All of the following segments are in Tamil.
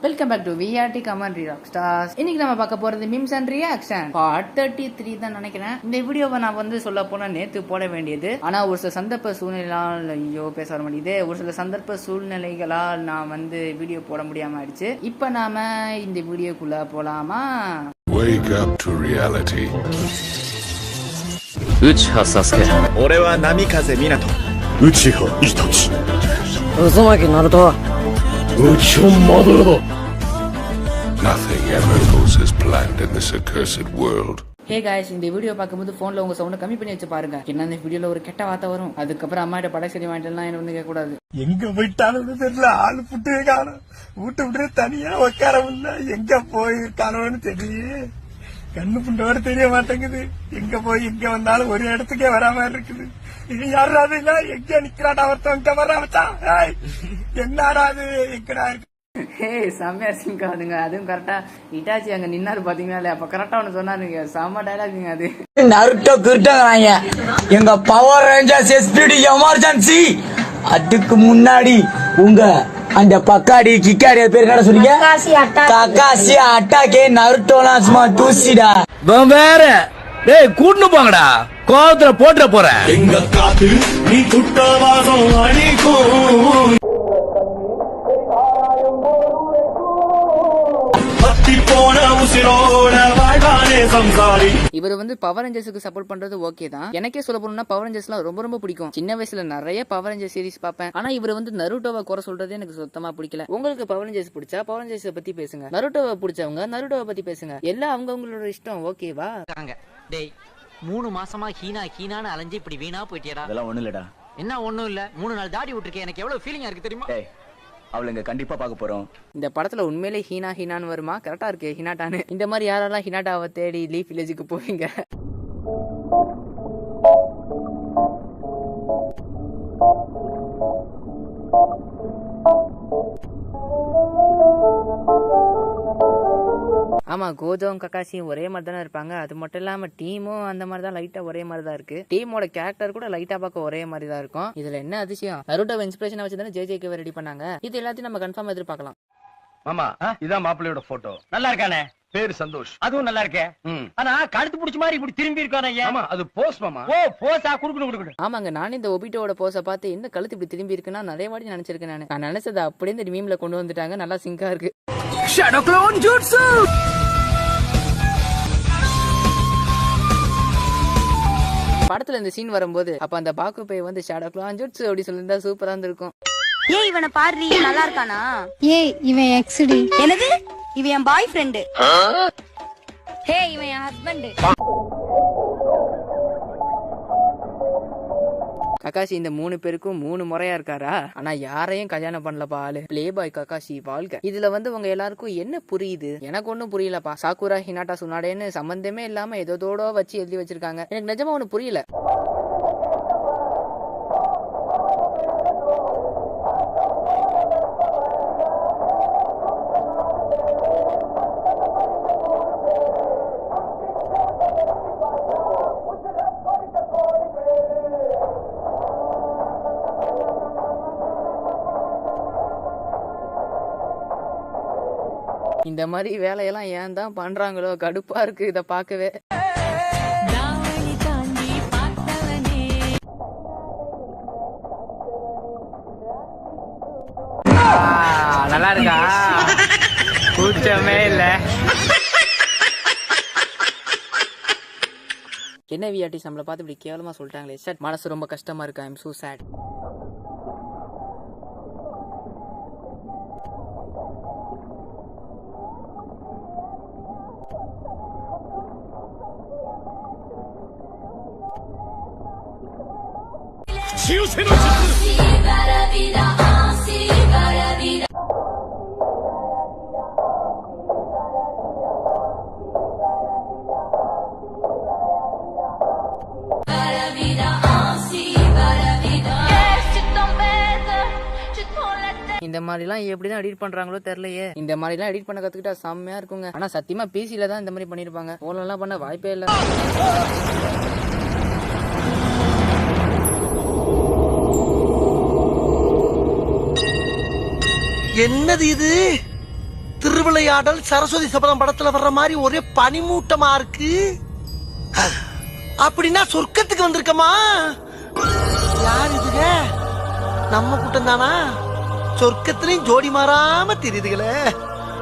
Welcome back to VRT commentary rock stars. இன்னைக்கு நம்ம பார்க்க போறது மீம்ஸ் அண்ட் ரியாக்ஷன் பார்ட் 33 தான் நினைக்கிறேன். இந்த வீடியோவை நான் சொல்ல போனா நேத்து போட வேண்டியது, ஆனா ஒரு சில சந்தர்ப்ப சூழ்நிலையால் பேச வர முடியுது. ஒரு சில சந்தர்ப்ப சூழ்நிலைகளால் நான் வீடியோ போட முடியாம ஆயிடுச்சு. இப்ப நாம இந்த வீடியோக்குள்ள போலாமா? Wake up to reality. Uchiha Sasuke. 俺は波風湊。Uchiha Itachi. Uzumaki Naruto. Uchiha Madara. Nothing ever goes as planned in this accursed world. Hey guys, இந்த வீடியோ பார்க்கும்போது போன்ல உங்க சவுண்ட் கம்மி பண்ணி வச்சு பாருங்க. என்ன இந்த வீடியோல ஒரு கெட்ட வார்த்தை வரும். அதுக்கப்புறம் அம்மாட்ட படசரி வாங்கிட்டுலாம் என்ன கேட்க கூடாது. எங்க போயிட்டாலும் தெரியல, ஆளு புட்டு காணும். வீட்டு விட்டு தனியா உட்கார முடியல. எங்க போயிருக்கானோன்னு தெரியலையே. கண்ணு புண்டோட தெரிய மாட்டேங்குது. எங்க போய் எங்க வந்தாலும் ஒரு இடத்துக்கே வராம இருக்குது. இது யாராவது இல்ல, எங்க நிக்கிறாடா ஒருத்தன், இங்க வர்றாமச்சா. என்னடாது எங்கடா இருக்கு. ஹே, செம்மையா சிங்காதுங்க. அதுவும் கரெக்டா இட்டாச்சி அங்க நின்னாரு பாத்தீங்களா, அப்ப கரெக்டா ஒண்ணு சொன்னாருங்க. செம்ம டைலாக்குங்க அது. நருட்டோ கிருட்டாங்க. எங்க பவர் ரேஞ்சர்ஸ் எஸ்பிடி எமர்ஜென்சி. அதுக்கு முன்னாடி உங்க அந்த பக்காடி கிக்காடி பேர் என்ன சொன்னீங்க? கக்காசி அட்டாக்கே நருட்டோலாம் சும்மா தூசிடா. வேற டேய் கூட்டு போங்கடா, கோவத்துல போட்டுற போற. எங்க காத்து நீ குட்டவாசம் அடிக்கும். இவர் பவர் ரேஞ்சர்ஸ்க்கு சப்போர்ட் பண்றது ஓகே தான். எனக்கே சொல்ல போனா பவர் ரேஞ்சர்ஸ்லாம் ரொம்ப ரொம்ப பிடிக்கும். சின்ன வயசுல நிறைய பவர் ரேஞ்சர் சீரிஸ் பார்ப்பேன். ஆனா இவர் நருட்டோவை குறை சொல்றது எனக்கு சுத்தமா பிடிக்கல. உங்களுக்கு பவர் ரேஞ்சர்ஸ் பிடிச்சா பவர் ரேஞ்சர்ஸ் பத்தி பேசுங்க, நருட்டோவை பிடிச்சவங்க நருட்டோவை பத்தி பேசுங்க. எல்லாம் அவங்கவங்களோட இஷ்டம். ஓகேவா? டேய் 3 மாசமா ஹீனான்னு அலைஞ்சு இப்படி வீணா போயிட்டியடா. அதெல்லாம் ஒண்ணு இல்லடா. என்ன ஒண்ணும் இல்ல, 3 நாள் தாடி விட்டுருக்கேன். எனக்கு எவ்வளவு ஃபீலிங்கா இருக்கு தெரியுமா? டேய் அவளுங்க கண்டிப்பா பார்க்க போறோம். இந்த படத்துல உண்மையிலே ஹீனான்னு வருமா? கரெக்டா இருக்கு ஹினாட்டான்னு. இந்த மாதிரி யாரெல்லாம் ஹினாட்டாவை தேடி லீஃப் வில்லேஜுக்கு போவீங்க? ஆமா, கோஜோவும் கக்காசியும் ஒரே மாதிரி தானே இருப்பாங்க. அது மட்டும் இல்லாம டீமும் அந்த மாதிரி தான் லைட்டா ஒரே மாதிரி தான் இருக்கு. டீமோட கேரக்டர் கூட லைட்டா பார்க்க ஒரே மாதிரி தான் இருக்கும். இதுல என்ன அதிசயம், நருட்டோ இன்ஸ்பிரேஷன் வச்சு தானே ஜேஜேக்கு ரெடி பண்ணாங்க. இது எல்லாத்தையும் நம்ம கன்ஃபார்ம் எதிர்பார்க்கலாம். மாமா, இதான் மாப்பிள்ளையோட போட்டோ. நல்லா இருக்கானே? பேரு சந்தோஷ். அதுவும் நல்லா இருக்கே. ஆனா கழுத்து பிடிச்ச மாதிரி இப்படி திரும்பி இருக்கானே. ஆமா, அது போஸ் மாமா. ஓ, போஸா? குடுக்கணும். ஆமாங்க, நானும் இந்த ஒபிட்டோட போஸை பார்த்து என்ன கழுத்து இப்படி திரும்பி இருக்குன்னா நிறைய வாட்டி நினைச்சிருக்கேன். நான் நினைச்சதை அப்படியே இந்த மீம்ல கொண்டு வந்துட்டாங்க. நல்லா சிங்கா இருக்கு. Shadow clone jutsu. படத்துல இந்த சீன் வரும்போது அப்ப அந்த பாக்குப்பை ஷேடோ க்ளோன் ஜூட்ஸு அப்படி சொல்லிருந்தா சூப்பரா இருந்திருக்கும். ஏய், இவனை பாரு, நல்லா இருக்கானா? ஏய், இவன் எக்ஸ்டி. என்னது? இவன் என் பாய் ஃப்ரெண்ட். ஹே, இவன் என் ஹஸ்பண்ட். கக்காசி இந்த 3 பேருக்கும் 3 முறையா இருக்காரா? ஆனா யாரையும் கல்யாணம் பண்ணலப்பா ஆளு. பிளே பாய் கக்காசி வாழ்க. இதுல உங்க எல்லாருக்கும் என்ன புரியுது? எனக்கு ஒண்ணும் புரியலப்பா. சாக்குரா ஹினாட்டா சுனாடேன்னு சம்பந்தமே இல்லாம எதோட வச்சு எழுதி வச்சிருக்காங்க. எனக்கு நிஜமா ஒண்ணு புரியல. இந்த மாதிரி வேலையெல்லாம் ஏன் தான் பண்றாங்களோ, கடுப்பா இருக்கு இத பாக்கவே. நல்லா இருக்கா? கூச்சமே இல்ல. என்ன விஆர்டி நம்மள பார்த்து இப்படி கேவலமா சொல்லிட்டாங்களே. சார், மனசு ரொம்ப கஷ்டமா இருக்கு. ஐ அம் சோ சேட். இந்த மாதிரிலாம் எப்படிதான் எடிட் பண்றாங்களோ தெரியலையே. இந்த மாதிரிலாம் எடிட் பண்ண கத்துக்கிட்டா செம்மையா இருக்குங்க. ஆனா சத்தியமா பிசில தான் இந்த மாதிரி பண்ணிருப்பாங்க. போன்ல எல்லாம் பண்ண வாய்ப்பே இல்ல. என்னது இது? திருவிளையாடல் சரஸ்வதி சபதம் படத்துல வர்ற மாதிரி ஒரே பனிமூட்டமா இருக்கு. அப்படின்னா சொர்க்கத்துக்கு வந்திருக்கமா? யார் இதுங்க? நம்ம கூட்டம் தானா? சொர்க்கத்திலையும் ஜோடி மாறாம தெரியுதுங்களே.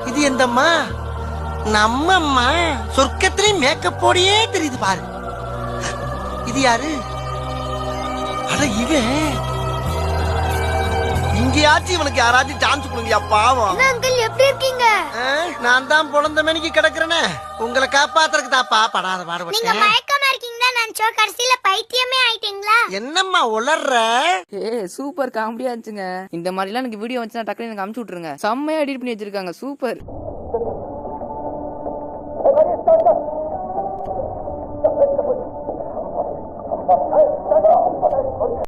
இது எந்தம்மா? நம்ம அம்மா. சொர்க்கத்திலையும் மேக்கப் போடியே தெரியுது பாரு. இது யாரு? அட இவன். இங்கேயாச்சும் இவனுக்கு யாராச்சும் சான்ஸ் கொடுங்கயா பாவம். அங்கிள் எப்படி இருக்கீங்க? நான் தான் பொழந்த மணிக்கு கிடக்குறேனே, உங்களை காப்பாத்துறதுக்கு தாப்பா படாத பாடுபட்டேன். நீங்க மயக்கமா இருக்கீங்கன்னா நினைச்சோம், கடைசியில பைத்தியமே ஆயிட்டீங்களா? என்னம்மா உளர்ற? சூப்பர் காமெடியா இருந்துச்சுங்க. இந்த மாதிரி எல்லாம் எனக்கு வீடியோ வந்துச்சுன்னா டக்குனு எனக்கு அமுச்சு விட்டுருங்க. செம்மையா எடிட் பண்ணி வச்சிருக்காங்க. சூப்பர்.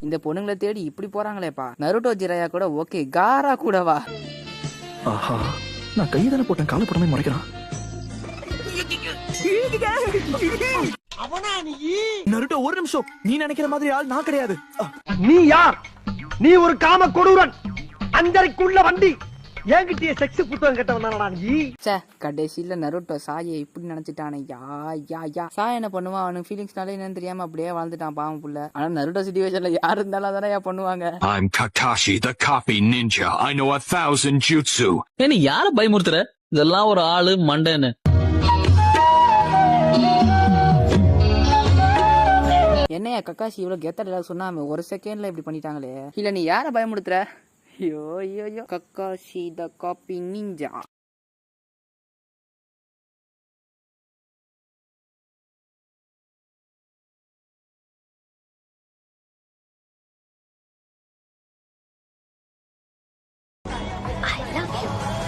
இந்த பொண்ணுங்களை தேடி இப்படி போறாங்களேப்பா. நருட்டோ ஜிராயா கூட ஓகே, காரா கூடவா? ஆஹா, நான் கையை தானே போட்டேன், காலை போட்டமே முறைக்கிறான். அவனா நீ? நருட்டோ ஒரு நிமிஷம், நீ நினைக்கிற மாதிரி ஆள் நான் கிடையாது. நீ யார்? நீ ஒரு காம கொடூரன், அஞ்சரைக்குள்ள வண்டி. என்கிட்டயே செக்ஸ் புத்தகம் கேட்டவனா நீ? கடைசியில நருட்டோ சாயை இப்படி நினைச்சிட்டானே. சாய் என்ன பண்ணுவான்? அவனுக்கு ஃபீலிங்ஸ்னால என்னன்னு தெரியாம அப்படியே வாழ்ந்துட்டான் பாவம் புள்ள. ஆனா நருட்டோ சிச்சுவேஷன்ல யாரு இருந்தாலும் அதானே பண்ணுவாங்க. I'm Kakashi, the copy ninja. I know 1000 jutsu. நீ யார பயமுறுத்துற? இதெல்லாம் ஒரு ஆளு மண்டேன்னு. என்னையா கக்காஷி இவ்வளவு கெத்தா சொன்னாம ஒரு செகண்ட்ல இப்படி பண்ணிட்டாங்களே. இல்ல நீ யார பயமுடுத்துற? ஐயோ ஐயோ. கக்காஷி த காப்பி நிஞ்சா.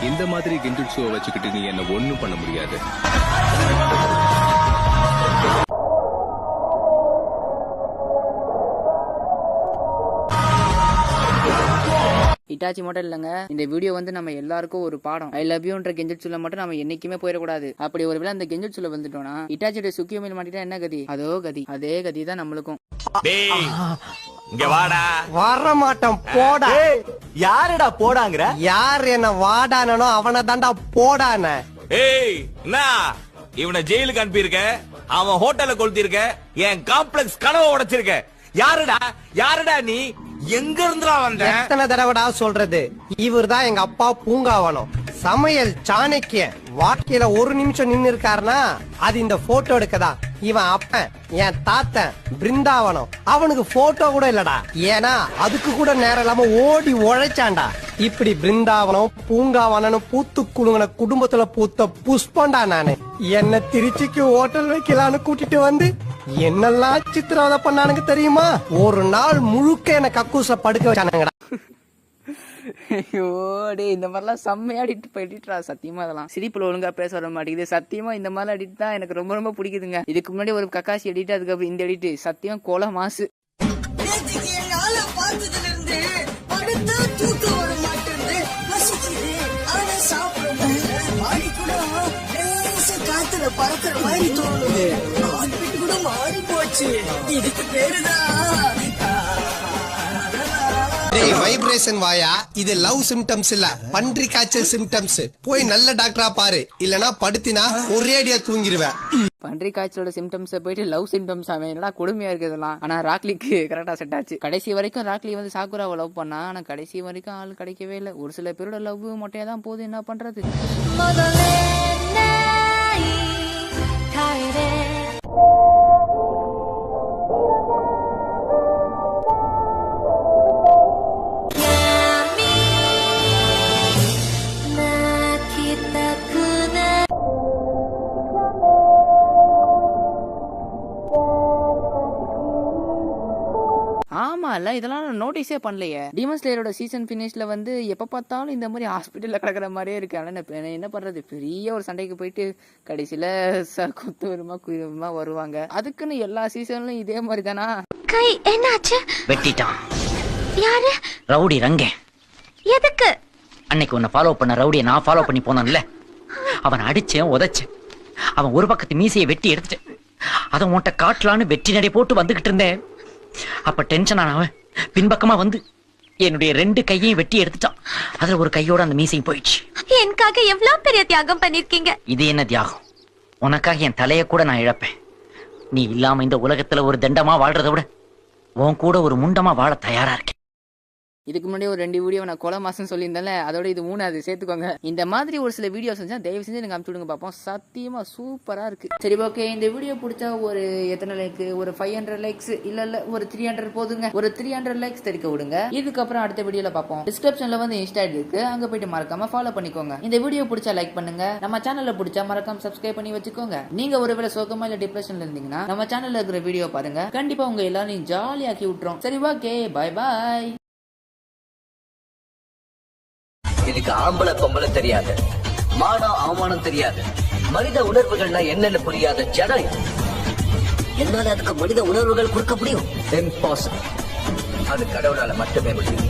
இந்த மாதிரி கெஞ்சுட்சுவை வச்சுக்கிட்டு நீ என்ன ஒண்ணும் பண்ண முடியாது. இட்டாச்சி மட்டும் இல்லங்க, இந்த வீடியோ வந்து நம்ம எல்லாருக்கும் ஒரு பாடம். ஐ லவ் யூன்ற கெஞ்சுட்சுல மட்டும் நம்ம என்னைக்குமே போயிடக்கூடாது. அப்படி ஒரு வேளை அந்த கெஞ்சுட்சுல வந்துட்டோம்னா இட்டாச்சியோட சுக்கியமையில் மாட்டிட்டா என்ன கதி? அதோ கதி, அதே கதி தான் நம்மளுக்கும். இங்க வாடா. வர மாட்டோம் போடா. யாருடா போடாங்கற? யார் என்ன வாடானோ அவனை தாண்டா போடான. ஏய் என்ன இவனை ஜெயிலுக்கு அனுப்பியிருக்க, அவன் ஹோட்டல்ல கொளுத்திருக்க, என் காம்ப்ளெக்ஸ் கனவை உடைச்சிருக்க. யாருடா யாருடா நீ? எங்க இருந்துடா வந்த? எத்தனை தடவைடா சொல்றது? இவர் தான் எங்க அப்பா பூங்காவனம், சமையல் சாணக்கியன். வாழ்க்கையில ஒரு நிமிஷம் நின்னு இருக்காருன்னா அது இந்த போட்டோ எடுக்கதான். இவன் அப்பன், என் தாத்தன் பிருந்தாவனம். அவனுக்கு போட்டோ கூட இல்லடா, ஏன்னா அதுக்கு கூட நேரம் இல்லாம ஓடி உழைச்சான்டா. இப்படி பிருந்தாவனம் பூங்காவனம் பூத்து குழுங்கின குடும்பத்துல பூத்த புஷ்பண்டா நானு. என்ன திருச்சிக்கு ஹோட்டல் வைக்கலான்னு கூட்டிட்டு வந்து என்னெல்லாம் சித்திரவதை பண்ணானுங்க தெரியுமா? ஒரு நாள் முழுக்க என்ன கக்கூச படுக்க வச்சானுங்கடா. ஐயோ டே, இந்த மாதிரிலாம் செம்மையா எடிட்ரா. சத்தியமா அதெல்லாம் சிரிப்புல ஒழுங்கா பேச வர மாட்டேங்குது. சத்தியமா இந்த மாதிரி எடிட் தான் எனக்கு ரொம்ப ரொம்ப பிடிக்குதுங்க. இதுக்கு முன்னாடி ஒரு கக்காசி எடிட், அதுக்கப்புறம் இந்த எடிட் சத்தியம் கோல மாசு. பறக்கிற மாதிரி தோணுது. கூட மாறி போச்சு. இதுக்கு பேருதான் வைப்ரேஷன் வாயா. இது லவ் சிம்டம்ஸ் இல்ல, பன்றி காய்ச்சல் சிம்டம்ஸ். போய் நல்ல டாக்டரா பாரு, இல்லனா படுத்தினா ஒரேடியா தூங்கிடுவேன். பன்றி காய்ச்சலோட சிம்டம்ஸ் போயிட்டு லவ் சிம்டம்ஸ் அவன் என்னடா கொடுமையா இருக்குதெல்லாம். ஆனா ராக்லிக்கு கரெக்டா செட் ஆச்சு. கடைசி வரைக்கும் ராக்லி வந்து சாக்குராவை லவ் பண்ணா, ஆனா கடைசி வரைக்கும் ஆள் கிடைக்கவே இல்லை. ஒரு சில பேரோட லவ் மொட்டையா தான் போகுது, என்ன பண்றது? ஆமா இல்ல, இதெல்லாம் நான் நோட்டீஸே பண்ணலையே. டீமன் ஸ்லேயரோட சீசன் பினிஷ்ல வந்து எப்ப பார்த்தாலும் இந்த மாதிரி ஹாஸ்பிட்டல்ல கிடக்குற மாதிரியே இருக்கு. ஆனா என்ன பண்றது, பெரிய ஒரு சண்டைக்கு போயிட்டு கடைசியில கொத்து வருமா குயிலுமா வருவாங்க. அதுக்குன்னு எல்லா சீசன்லயும் இதே மாதிரி தானா? கை என்னாச்சு? வெட்டிட்டான். யாரு? Rowdy range. எதுக்கு? அன்னைக்கு உன்னை ஃபாலோ பண்ண ரவுடியை நான் ஃபாலோ பண்ணி போனான்ல, அவன் அடிச்சேன் உதைச்சேன். அவன் ஒரு பக்கத்து மீசையை வெட்டி எடுத்துட்டேன். அதை உன்ட்ட காட்டலான்னு வெட்டி நடை போட்டு வந்துகிட்டு இருந்தேன். அப்ப டென்ஷன் ஆனவன் பின்பக்கமா வந்து என்னுடைய 2 கையையும் வெட்டி எடுத்துட்டான். அதுல ஒரு கையோட அந்த மீசையும் போயிடுச்சு. எனக்காக எவ்வளவு பெரிய தியாகம் பண்ணிருக்கீங்க. இது என்ன தியாகம்? உனக்காக என் தலைய கூட நான் இழப்பேன். நீ இல்லாம இந்த உலகத்துல ஒரு தண்டமா வாழ்றதை விட உன் கூட ஒரு முண்டமா வாழ தயாரா இருக்கேன். இதுக்கு முன்னாடி ஒரு 2 வீடியோ நான் கொலை மாசம் சொல்லியிருந்தேன்ல, அதோட இது 3வது சேர்த்துக்கோங்க. இந்த மாதிரி ஒரு சில வீடியோ செஞ்சா தயவு செஞ்சு எனக்கு அனுப்பிச்சு விடுங்க பார்ப்போம். சத்தியமா சூப்பரா இருக்கு. சரி ஓகே, இந்த வீடியோ பிடிச்சா ஒரு எத்தனை லைக்? ஒரு 500 லைக்ஸ் இல்ல ஒரு 300 போதுங்க. ஒரு 300 லைக்ஸ் தெரிக்க விடுங்க. இதுக்கப்புறம் அடுத்த வீடியோல பார்ப்போம். டிஸ்கிரிப்ஷன்ல வந்து இன்ஸ்டா இருக்கு, அங்க போயிட்டு மறக்காம ஃபாலோ பண்ணிக்கோங்க. இந்த வீடியோ பிடிச்சா லைக் பண்ணுங்க. நம்ம சேனல்ல பிடிச்சா மறக்காம சப்ஸ்கிரைப் பண்ணி வச்சுக்கோங்க. நீங்க ஒருவேளை சோகமா இல்ல டிப்ரெஷன்ல இருந்தீங்கன்னா நம்ம சேனல்ல இருக்கிற வீடியோ பாருங்க. கண்டிப்பா உங்க எல்லாரையும் ஜாலியாக்கி விட்டுரும். சரி ஓகே, பை பாய். இதுக்கு ஆம்பளை பொம்பளை தெரியாது, மானம் அவமானம் தெரியாது, மனித உணர்வுகள்னா என்னன்னு புரியாத ஜடம். என்னால அதுக்கு மனித உணர்வுகள் கொடுக்க முடியும்? இம்பாசிபிள். அது கடவுளால மட்டுமே முடியும்.